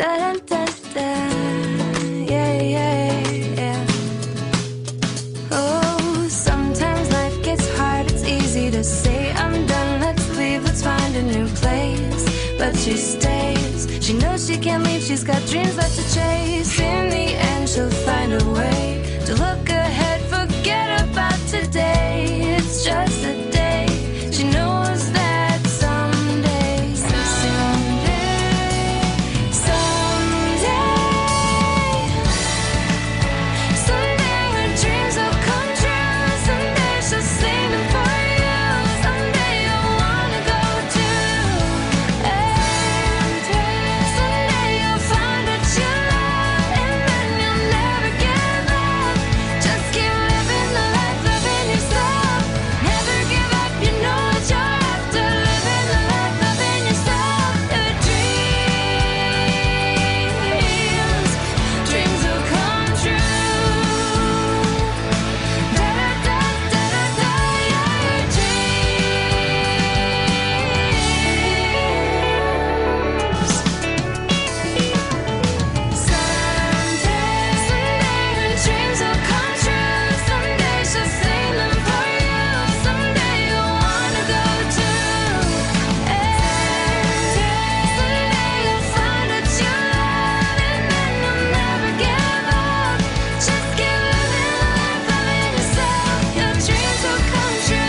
da da da, yeah, yeah, yeah. Oh, sometimes life gets hard, it's easy to say I'm done, let's leave, let's find a new place. But she stays, she knows she can't leave, she's got dreams left to chase. In the end she'll find a way to look ahead, forget about today. It's just a day, she knows that someday, someday, someday her dreams will come true. Someday she'll sing them for you. Someday you'll wanna go too. Someday you'll find what you love, and then you'll never give up. Just keep living the life, loving yourself. Never give up, you know what you're after. Living the life, loving yourself. Your dreams will come true. Da da da da da da, yeah, your dreams. Someday her dreams will come true. Someday she'll sing them for you. Someday you'll wanna go too. Someday you'll find what you love, and then you'll never give up. Just keep living the life, loving yourself. Your dreams will come true.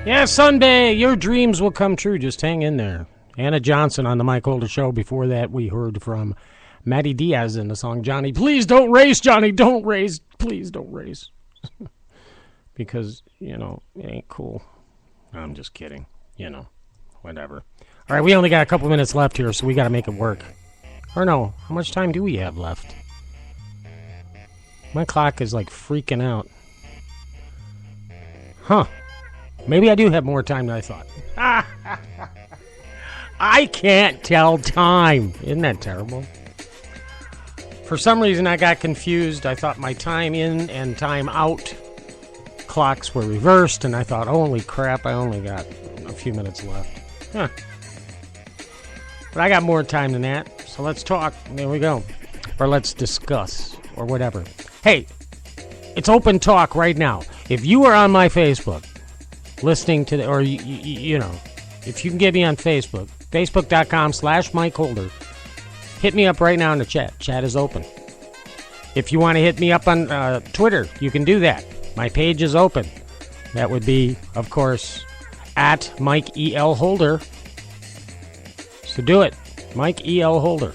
Yeah, Sunday, your dreams will come true. Just hang in there. Anna Johnson on the Mike Holder Show. Before that, we heard from Matty Diaz in the song Johnny. Please don't race, Johnny. Don't race. Please don't race. Because, you know, it ain't cool. I'm just kidding. You know, whatever. All right, we only got a couple minutes left here, so we got to make it work. Or no, how much time do we have left? My clock is like freaking out. Huh. Maybe I do have more time than I thought. I can't tell time. Isn't that terrible? For some reason, I got confused. I thought my time in and time out clocks were reversed, and I thought, holy crap, I only got a few minutes left. Huh. But I got more time than that, so let's talk. There we go. Or let's discuss, or whatever. Hey, it's open talk right now. If you are on my Facebook, listening to or you know, if you can get me on Facebook, facebook.com/Mike Holder, hit me up right now in the chat. Chat is open. If you want to hit me up on Twitter, you can do that. My page is open. That would be, of course, at Mike E.L. Holder. So do it. Mike E.L. Holder.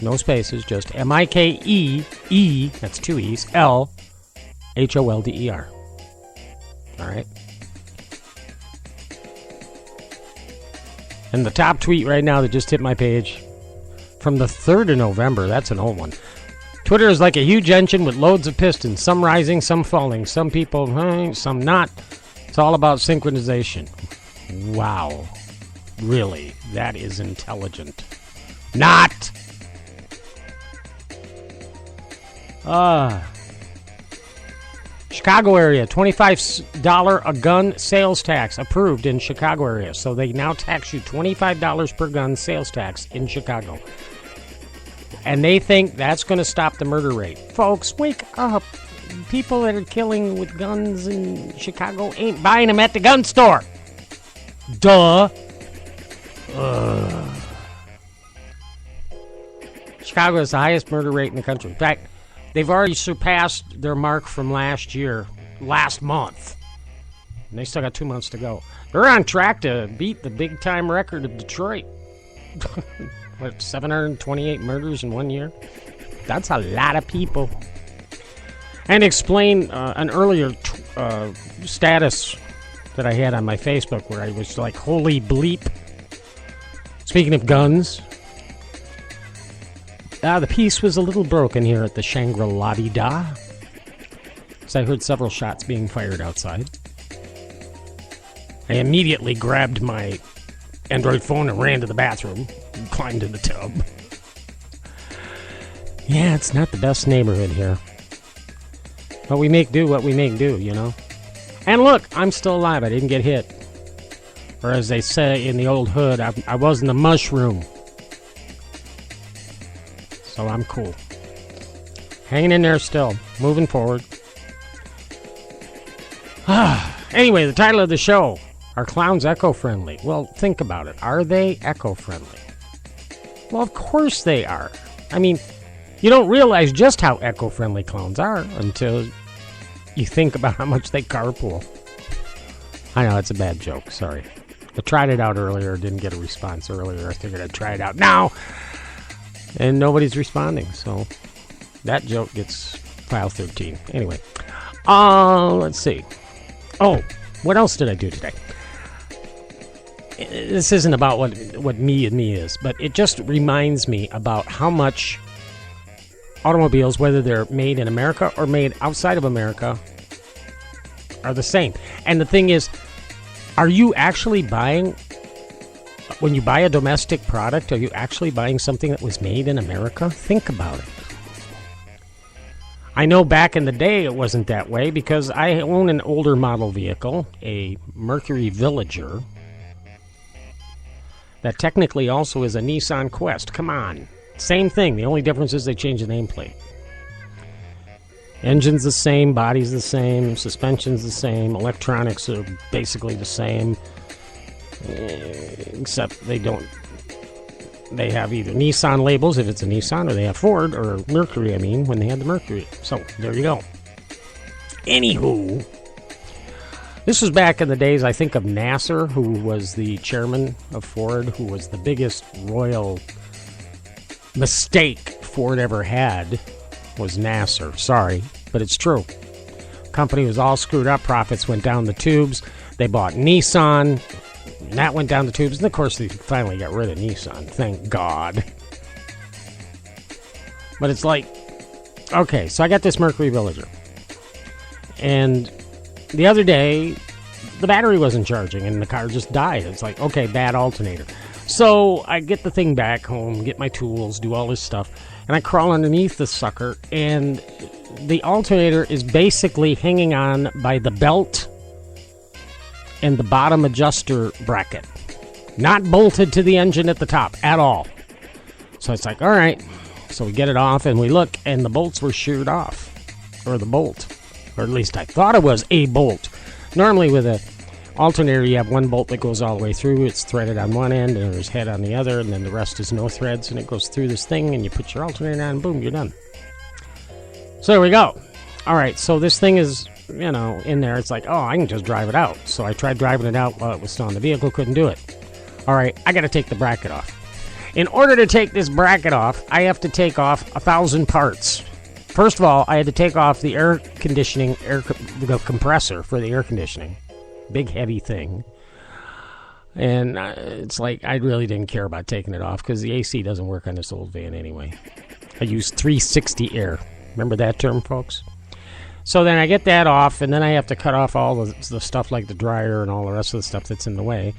No spaces, just M-I-K-E-E, that's two E's, L-H-O-L-D-E-R. All right. And the top tweet right now that just hit my page from the 3rd of November, that's an old one. Twitter is like a huge engine with loads of pistons, some rising, some falling, some people, some not. It's all about synchronization. Wow. Really? That is intelligent. Not! Chicago area, $25 a gun sales tax approved in Chicago area. So they now tax you $25 per gun sales tax in Chicago. And they think that's going to stop the murder rate. Folks, wake up. People that are killing with guns in Chicago ain't buying them at the gun store. Duh. Chicago has the highest murder rate in the country. In fact, they've already surpassed their mark from last month. And they still got 2 months to go. They're on track to beat the big-time record of Detroit. What, 728 murders in 1 year? That's a lot of people. And explain an earlier status that I had on my Facebook where I was like, holy bleep. Speaking of guns, the peace was a little broken here at the Shangri-La-Di-Da. So I heard several shots being fired outside. I immediately grabbed my Android phone and ran to the bathroom and climbed in the tub. Yeah, it's not the best neighborhood here. But we make do what we make do, you know. And look, I'm still alive. I didn't get hit. Or as they say in the old hood, I wasn't a mushroom. So I'm cool. Hanging in there still. Moving forward. Anyway, the title of the show. Are clowns eco-friendly? Well, think about it. Are they eco-friendly? Well, of course they are. I mean, you don't realize just how eco-friendly clowns are until you think about how much they carpool. I know, it's a bad joke. Sorry. I tried it out earlier. Didn't get a response earlier. I figured I'd try it out now. And nobody's responding. So that joke gets file 13. Anyway. Let's see. Oh, what else did I do today? This isn't about what me and me is, but it just reminds me about how much automobiles, whether they're made in America or made outside of America, are the same. And the thing is, are you actually buying, when you buy a domestic product, are you actually buying something that was made in America? Think about it. I know back in the day it wasn't that way because I own an older model vehicle, a Mercury Villager, that technically also is a Nissan Quest. Come on. Same thing. The only difference is they changed the nameplate. Engine's the same, body's the same, suspension's the same, electronics are basically the same, except they have either Nissan labels if it's a Nissan, or they have Ford, or Mercury, when they had the Mercury. So, there you go. Anywho, this was back in the days, I think, of Nasser, who was the chairman of Ford, who was the biggest royal mistake Ford ever had, was Nasser. Sorry, but it's true. Company was all screwed up. Profits went down the tubes. They bought Nissan. And that went down the tubes. And, of course, they finally got rid of Nissan. Thank God. But it's like, okay, so I got this Mercury Villager. And the other day, the battery wasn't charging and the car just died. It's like, okay, bad alternator. So I get the thing back home, get my tools, do all this stuff, and I crawl underneath the sucker, and the alternator is basically hanging on by the belt and the bottom adjuster bracket. Not bolted to the engine at the top at all. So it's like, all right. So we get it off and we look, and the bolts were sheared off. Or the bolt. Or at least I thought it was a bolt. Normally with a alternator, you have one bolt that goes all the way through. It's threaded on one end, and there's head on the other, and then the rest is no threads, and it goes through this thing, and you put your alternator on, and boom, you're done. So there we go. All right, so this thing is, in there. It's like, oh, I can just drive it out. So I tried driving it out while it was still on the vehicle, couldn't do it. All right, I got to take the bracket off. In order to take this bracket off, I have to take off 1,000 parts. First of all, I had to take off the air conditioning, the compressor for the air conditioning. Big, heavy thing. And it's like, I really didn't care about taking it off because the AC doesn't work on this old van anyway. I use 360 air. Remember that term, folks? So then I get that off, and then I have to cut off all the stuff like the dryer and all the rest of the stuff that's in the way.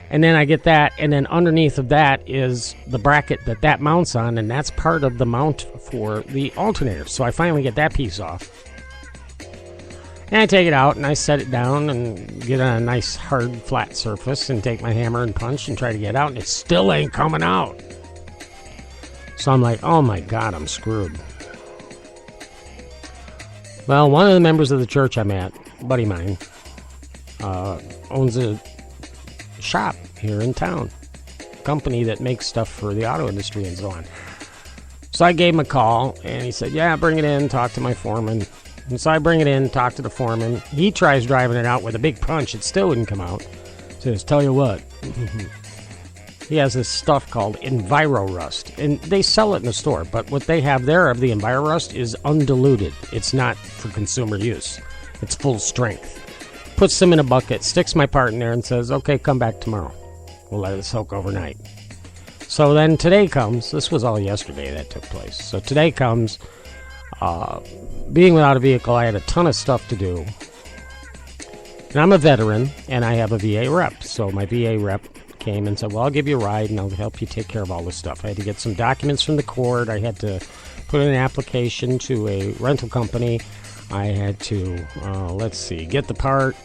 And then I get that, and then underneath of that is the bracket that mounts on, and that's part of the mount for the alternator. So I finally get that piece off. And I take it out, and I set it down and get on a nice, hard, flat surface and take my hammer and punch and try to get it out, and it still ain't coming out. So I'm like, oh my God, I'm screwed. Well, one of the members of the church I'm at, a buddy of mine, owns a shop here in town. Company that makes stuff for the auto industry and so on. So I gave him a call, and he said, yeah, bring it in, talk to my foreman. And so I bring it in, talk to the foreman. He tries driving it out with a big punch. It still wouldn't come out. Says, tell you what. He has this stuff called EnviroRust, and they sell it in the store, but what they have there of the EnviroRust is undiluted. It's not for consumer use. It's full strength. Puts them in a bucket, sticks my part in there, and says, okay, come back tomorrow. We'll let it soak overnight. So then today comes. This was all yesterday that took place. So today comes, being without a vehicle, I had a ton of stuff to do. And I'm a veteran, and I have a VA rep. So my VA rep came and said, well, I'll give you a ride, and I'll help you take care of all this stuff. I had to get some documents from the court. I had to put in an application to a rental company. I had to, let's see, get the part,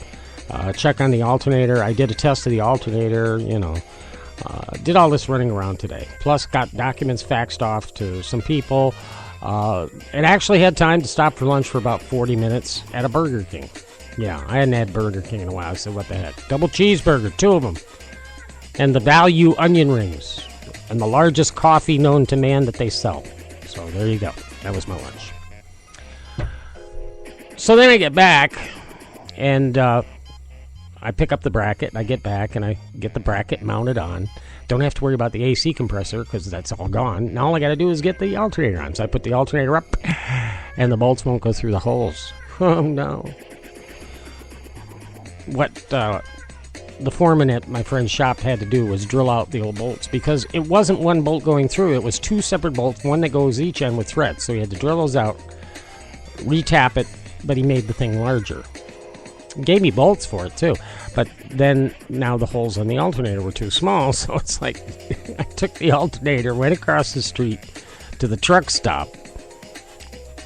check on the alternator. I did a test of the alternator, did all this running around today. Plus, got documents faxed off to some people. And actually had time to stop for lunch for about 40 minutes at a Burger King. Yeah, I hadn't had Burger King in a while. I said, what the heck? Double cheeseburger, 2 of them. And the value onion rings. And the largest coffee known to man that they sell. So there you go. That was my lunch. So then I get back, and I pick up the bracket. I get back, and I get the bracket mounted on. Don't have to worry about the AC compressor, because that's all gone. Now all I got to do is get the alternator on. So I put the alternator up, and the bolts won't go through the holes. Oh, no. What the foreman at my friend's shop had to do was drill out the old bolts, because it wasn't one bolt going through. It was 2 separate bolts, one that goes each end with threads. So he had to drill those out, retap it, but he made the thing larger. He gave me bolts for it, too. But then, now the holes on the alternator were too small, so it's like, I took the alternator, went across the street to the truck stop,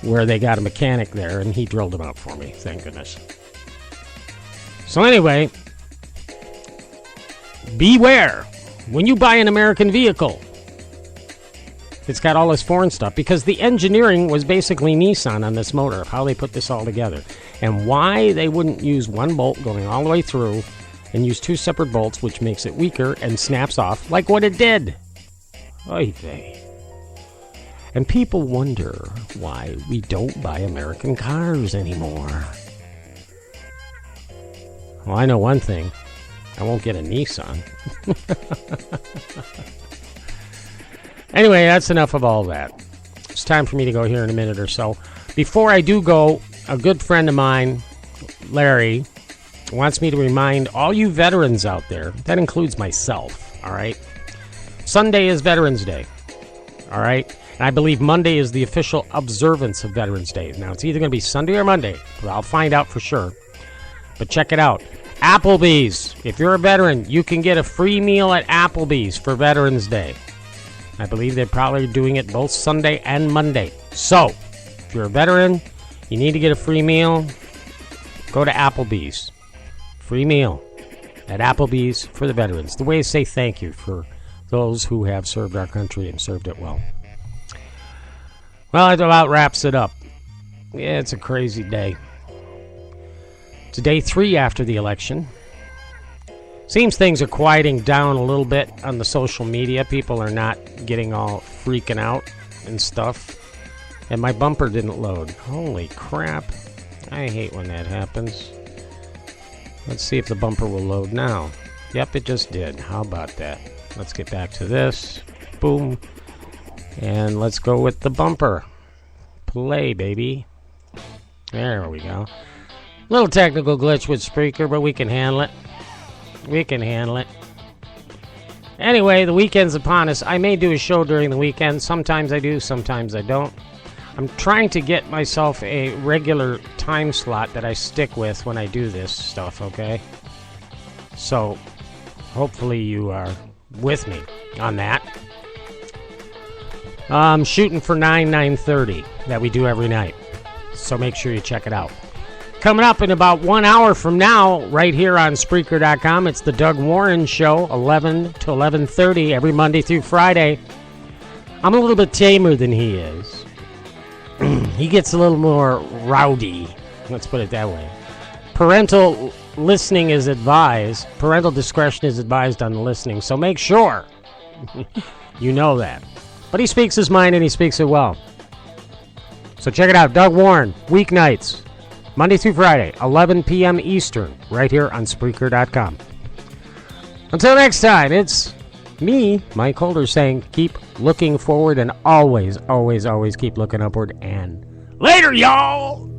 where they got a mechanic there, and he drilled them out for me, thank goodness. So anyway, beware when you buy an American vehicle. It's got all this foreign stuff, because the engineering was basically Nissan on this motor, of how they put this all together. And why they wouldn't use one bolt going all the way through and use 2 separate bolts, which makes it weaker and snaps off, like what it did. Oy vey. And people wonder why we don't buy American cars anymore. Well, I know one thing. I won't get a Nissan. Anyway, that's enough of all that. It's time for me to go here in a minute or so. Before I do go, a good friend of mine, Larry, wants me to remind all you veterans out there, that includes myself, all right? Sunday is Veterans Day, all right? And I believe Monday is the official observance of Veterans Day. Now, it's either going to be Sunday or Monday. I'll find out for sure. But check it out. Applebee's. If you're a veteran, you can get a free meal at Applebee's for Veterans Day. I believe they're probably doing it both Sunday and Monday. So, if you're a veteran, you need to get a free meal, go to Applebee's. Free meal at Applebee's for the veterans. The way to say thank you for those who have served our country and served it well. Well, that about wraps it up. Yeah, it's a crazy day. It's day 3 after the election. Seems things are quieting down a little bit on the social media. People are not getting all freaking out and stuff. And my bumper didn't load. Holy crap. I hate when that happens. Let's see if the bumper will load now. Yep, it just did. How about that? Let's get back to this. Boom. And let's go with the bumper. Play, baby. There we go. Little technical glitch with Spreaker, but we can handle it. We can handle it. Anyway, the weekend's upon us. I may do a show during the weekend. Sometimes I do, sometimes I don't. I'm trying to get myself a regular time slot that I stick with when I do this stuff, okay? So, hopefully you are with me on that. I'm shooting for 9:30 that we do every night. So make sure you check it out. Coming up in about 1 hour from now, right here on Spreaker.com, it's the Doug Warren Show, 11 to 11:30 every Monday through Friday. I'm a little bit tamer than he is. He gets a little more rowdy, let's put it that way. Parental listening is advised. Parental discretion is advised on the listening, so make sure you know that. But he speaks his mind and he speaks it well. So check it out, Doug Warren, weeknights. Monday through Friday, 11 p.m. Eastern, right here on Spreaker.com. Until next time, it's me, Mike Holder, saying keep looking forward and always, always, always keep looking upward. And later, y'all!